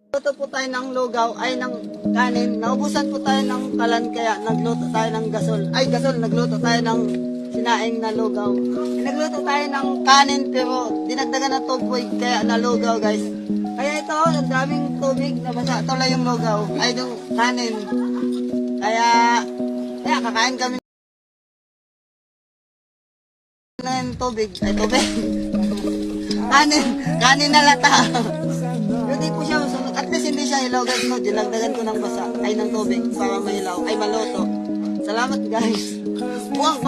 Luto po tayo ng lugaw, ay ng kanin. Naubusan po tayo ng kalan kaya nagluto tayo ng gasol. Ay gasol, nagluto tayo ng sinaing na lugaw. Nagluto tayo ng kanin pero dinagdagan ng tubig kaya nalugaw guys. Kaya ito, ang daming tubig na basa. Ito lang yung lugaw, ay yung kanin. Kaya kakain kami ng tubig, ay tubig. Kanin na lata. Hindi po siya masunod. At least hindi siya hilaw guys. No? Dinagdagan ko ng basa ay ng tubig para mahilaw. Ay maluto. Salamat guys. Buwang